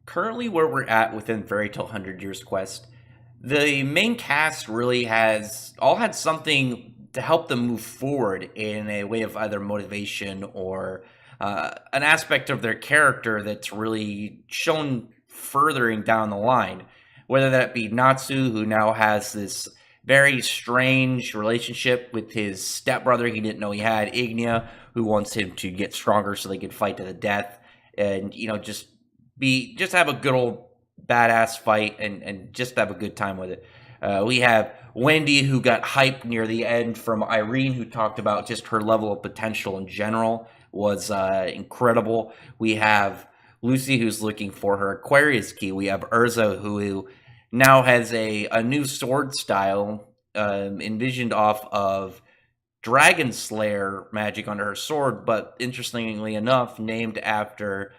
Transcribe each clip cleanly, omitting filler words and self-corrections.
Currently, where we're at within Fairy Tale 100 Years Quest, the main cast really has all had something to help them move forward in a way of either motivation or an aspect of their character that's really shown furthering down the line. Whether that be Natsu, who now has this very strange relationship with his stepbrother he didn't know he had, Ignia, who wants him to get stronger so they can fight to the death, and just have a good old badass fight and just have a good time with it. We have Wendy, who got hyped near the end from Irene, who talked about just her level of potential in general was incredible. We have Lucy, who's looking for her Aquarius key. We have Urza, who now has a new sword style envisioned off of Dragon Slayer magic under her sword, but interestingly enough, named after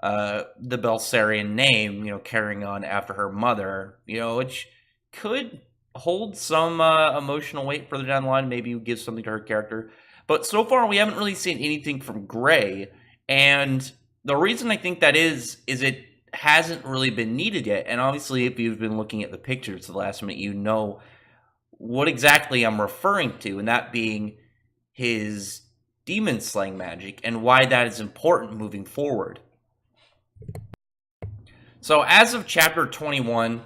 the Belsarian name, carrying on after her mother, which could hold some emotional weight further down the line, maybe give something to her character. But so far, we haven't really seen anything from Gray, and the reason I think that is it hasn't really been needed yet. And obviously, if you've been looking at the pictures the last minute, you know what exactly I'm referring to, and that being his demon slaying magic and why that is important moving forward. So as of chapter 21,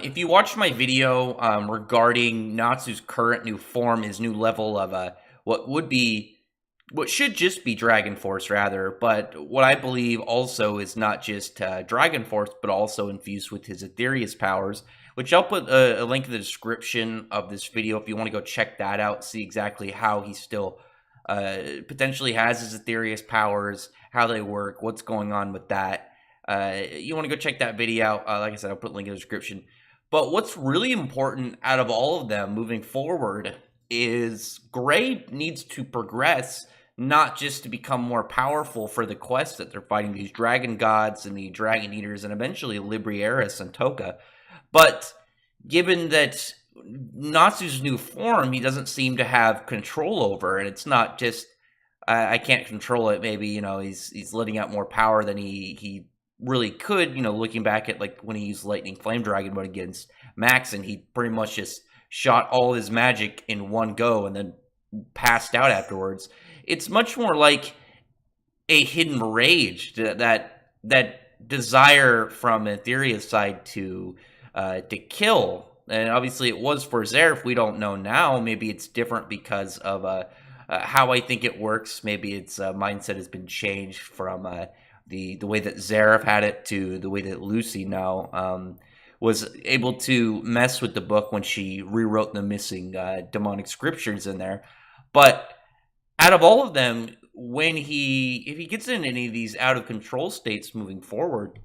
if you watched my video regarding Natsu's current new form, his new level of what should just be Dragon Force rather, but what I believe also is not just Dragon Force, but also infused with his Aetherius powers, which I'll put a link in the description of this video if you want to go check that out, see exactly how he still potentially has his Aetherius powers, how they work, what's going on with that. You want to go check that video out. Like I said, I'll put a link in the description. But what's really important out of all of them moving forward is Gray needs to progress, not just to become more powerful for the quest that they're fighting these dragon gods and the dragon eaters and eventually Librieris and Toka. But given that Natsu's new form, he doesn't seem to have control over, and it's not just I can't control it. Maybe he's letting out more power than he really could. Looking back at like when he used Lightning Flame Dragon mode against Max, and he pretty much just shot all his magic in one go and then passed out afterwards. It's much more like a hidden rage, that desire from Aetheria's side to kill. And obviously it was for Zeref. We don't know now. Maybe it's different because of how I think it works. Maybe its mindset has been changed from the way that Zeref had it to the way that Lucy now was able to mess with the book when she rewrote the missing demonic scriptures in there. But out of all of them, if he gets in any of these out of control states moving forward,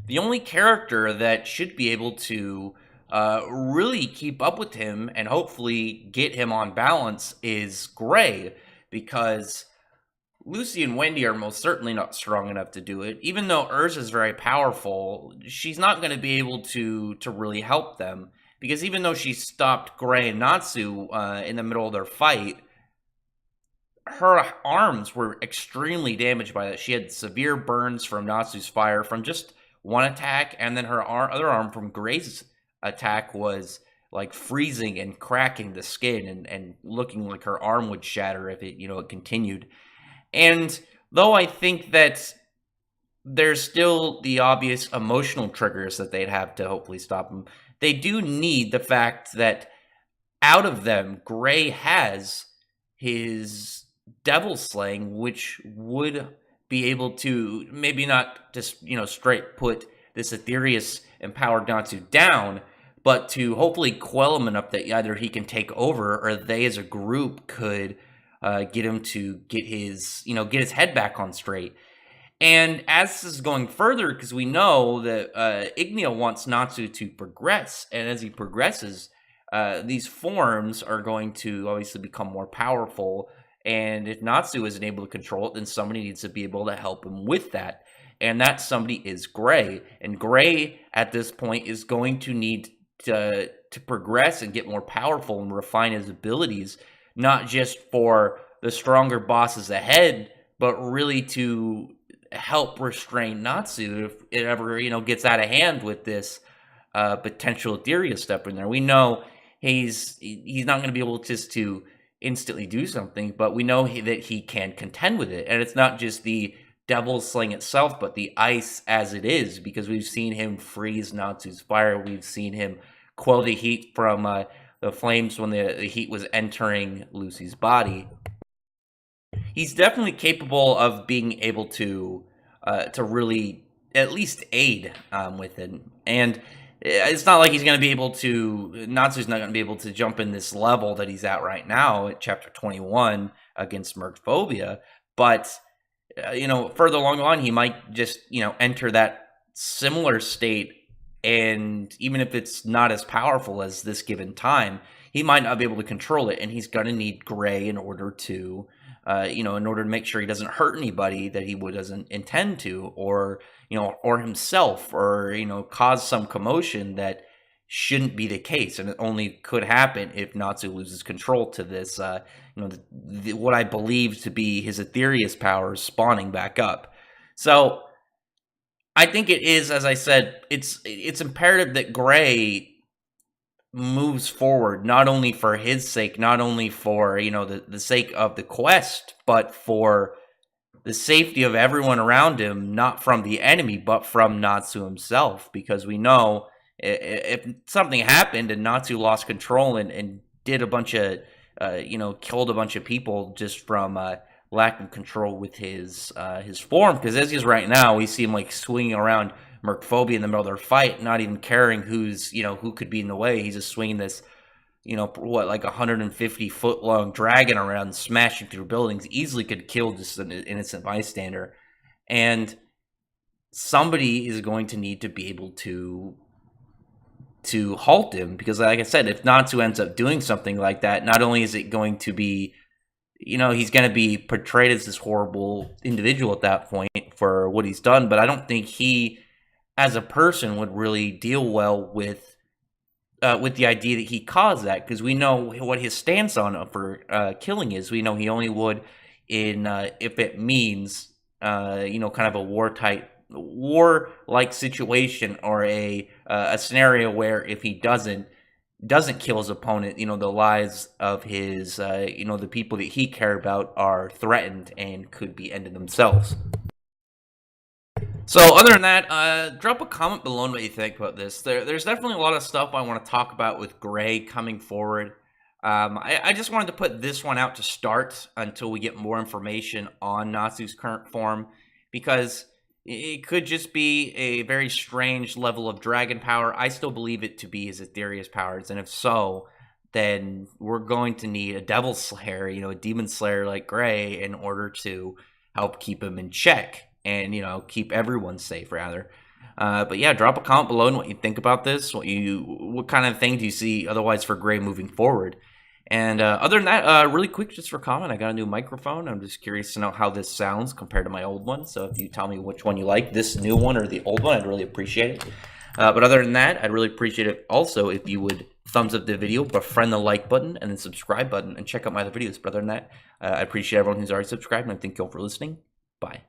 the only character that should be able to really keep up with him and hopefully get him on balance is Gray, because Lucy and Wendy are most certainly not strong enough to do it. Even though Urza is very powerful, she's not going to be able to really help them, because even though she stopped Gray and Natsu in the middle of their fight, her arms were extremely damaged by that. She had severe burns from Natsu's fire from just one attack, and then her other arm from Gray's attack was like freezing and cracking the skin and looking like her arm would shatter if it continued. And though I think that there's still the obvious emotional triggers that they'd have to hopefully stop them, they do need the fact that out of them, Gray has his devil slaying, which would be able to maybe not just, straight put this Aetherius empowered Natsu down, but to hopefully quell him enough that either he can take over or they as a group could get him to get his head back on straight. And as this is going further, because we know that Ignia wants Natsu to progress, and as he progresses, these forms are going to obviously become more powerful. And if Natsu isn't able to control it, then somebody needs to be able to help him with that. And that somebody is Gray. And Gray, at this point, is going to need to progress and get more powerful and refine his abilities, not just for the stronger bosses ahead, but really to help restrain Natsu if it ever, gets out of hand with this potential Etheria step in there. We know he's not going to be able just to instantly do something, but we know that he can contend with it. And it's not just the Devil's Sling itself, but the ice as it is, because we've seen him freeze Natsu's fire. We've seen him quell the heat from the flames when the heat was entering Lucy's body. He's definitely capable of being able to really at least aid with it. And it's not like he's going to be able to, Natsu's not going to be able to jump in this level that he's at right now at chapter 21 against Mercphobia. But, further along the line, he might just, enter that similar state. And even if it's not as powerful as this given time, he might not be able to control it. And he's going to need Gray in order to, in order to make sure he doesn't hurt anybody that he doesn't intend to, or himself, or cause some commotion that shouldn't be the case, and it only could happen if Natsu loses control to this. What I believe to be his Aetherius powers spawning back up. So I think it is, as I said, it's imperative that Gray moves forward, not only for his sake, not only for the sake of the quest, but for the safety of everyone around him, not from the enemy, but from Natsu himself. Because we know if something happened and Natsu lost control and did a bunch of killed a bunch of people just from lack of control with his form, because as he is right now, we see him like swinging around Mercphobia in the middle of their fight, not even caring who could be in the way. He's just swinging this, like 150-foot long dragon around, smashing through buildings. Easily could kill just an innocent bystander. And somebody is going to need to be able to halt him, because like I said, if Natsu ends up doing something like that, not only is it going to be, he's going to be portrayed as this horrible individual at that point for what he's done, but I don't think he, as a person, would really deal well with the idea that he caused that, because we know what his stance on for killing is. We know he only would if it means kind of a war-like situation, or a scenario where if he doesn't kill his opponent, the lives of his the people that he cared about are threatened and could be ended themselves. So other than that, drop a comment below on what you think about this. There's definitely a lot of stuff I want to talk about with Gray coming forward. I just wanted to put this one out to start until we get more information on Natsu's current form, because it could just be a very strange level of dragon power. I still believe it to be his Aetherius powers, and if so, then we're going to need a Devil Slayer, a Demon Slayer like Gray, in order to help keep him in check, and keep everyone safe, rather. But yeah, drop a comment below on what you think about this. What kind of thing do you see otherwise for Gray moving forward? And other than that, really quick, just for comment, I got a new microphone. I'm just curious to know how this sounds compared to my old one. So if you tell me which one you like, this new one or the old one, I'd really appreciate it. But other than that, I'd really appreciate it also if you would thumbs up the video, befriend the like button, and then subscribe button, and check out my other videos. But other than that, I appreciate everyone who's already subscribed, and I thank you all for listening. Bye.